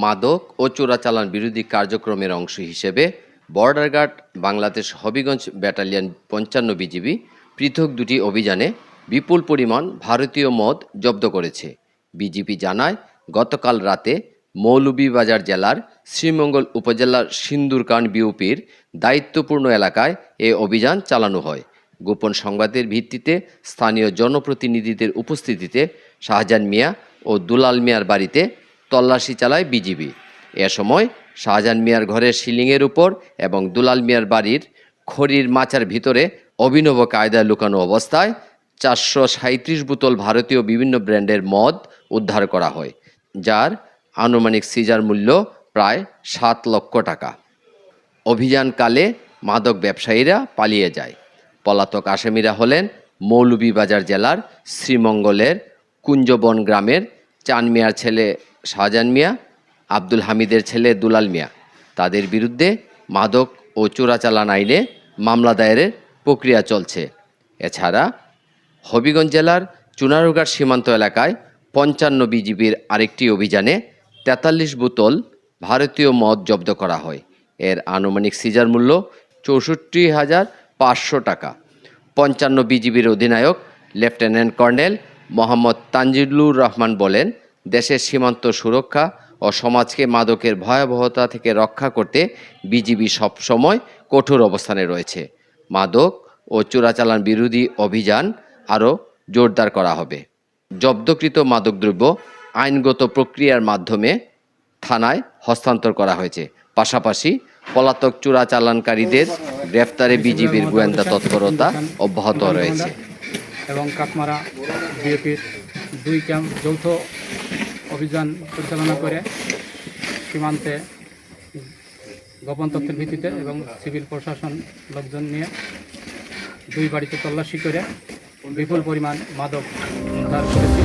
মাদক ও চোরাচালান বিরোধী কার্যক্রমের অংশ হিসেবে border guard Bangladesh Habiganj battalion ৫৫ BGB পৃথক দুটি অভিযানে বিপুল পরিমাণ ভারতীয় মদ জব্দ করেছে। বিজিবি জানায়, গতকাল রাতে মৌলভীবাজার জেলার শ্রীমঙ্গল উপজেলার সিন্দুরকান বিওপির দায়িত্বপূর্ণ এলাকায় এ অভিযান চালানো হয়। গোপন সংবাদের ভিত্তিতে স্থানীয় জনপ্রতিনিধিদের উপস্থিতিতে শাহজাহান মিয়া ও দুলাল মিয়ার বাড়িতে তল্লাশি চালায় বিজিবি। এ সময় শাহজাহান মিয়ার ঘরের সিলিংয়ের উপর এবং দুলাল মিয়ার বাড়ির খড়ির মাচার ভিতরে অভিনব কায়দায় লুকানো অবস্থায় ৪৩৭ বোতল ভারতীয় বিভিন্ন ব্র্যান্ডের মদ উদ্ধার করা হয়, যার আনুমানিক সিজার মূল্য প্রায় ৭ লক্ষ টাকা। অভিযানকালে মাদক ব্যবসায়ীরা পালিয়ে যায়। পলাতক আসামিরা হলেন মৌলভীবাজার জেলার শ্রীমঙ্গলের কুঞ্জবন গ্রামের চান মিয়ার ছেলে শাহজাহান মিয়া, আব্দুল হামিদের ছেলে দুলাল মিয়া। তাদের বিরুদ্ধে মাদক ও চোরাচালান আইনে মামলা দায়েরের প্রক্রিয়া চলছে। এছাড়া হবিগঞ্জ জেলার চুনারুঘাট সীমান্ত এলাকায় ৫৫ বিজিবির আরেকটি অভিযানে ৪৩ বোতল ভারতীয় মদ জব্দ করা হয়। এর আনুমানিক সিজার মূল্য ৬৪,৫০০ টাকা। ৫৫ বিজিবির অধিনায়ক লেফটেন্যান্ট কর্নেল মোহাম্মদ তানজিলুর রহমান বলেন, দেশের সীমান্ত সুরক্ষা ও সমাজকে মাদকের ভয়াবহতা থেকে রক্ষা করতে বিজিবি সবসময় কঠোর অবস্থানে রয়েছে। মাদক ও চোরাচালান বিরোধী অভিযান আরও জোরদার করা হবে। জব্দকৃত মাদকদ্রব্য আইনগত প্রক্রিয়ার মাধ্যমে থানায় হস্তান্তর করা হয়েছে। পাশাপাশি পলাতক চোরাচালানকারীদের গ্রেফতারে বিজিবির গোয়েন্দা তৎপরতা অব্যাহত রয়েছে। এবং কাকমারা বিএপির 2 ক্যাম্প যৌথ অভিযান পরিচালনা করে সীমান্তে গোপন তথ্যের ভিত্তিতে এবং সিভিল প্রশাসন লোকজন নিয়ে 2 বাড়িতে তল্লাশি করে বিপুল পরিমাণ মাদক উদ্ধার করেছি।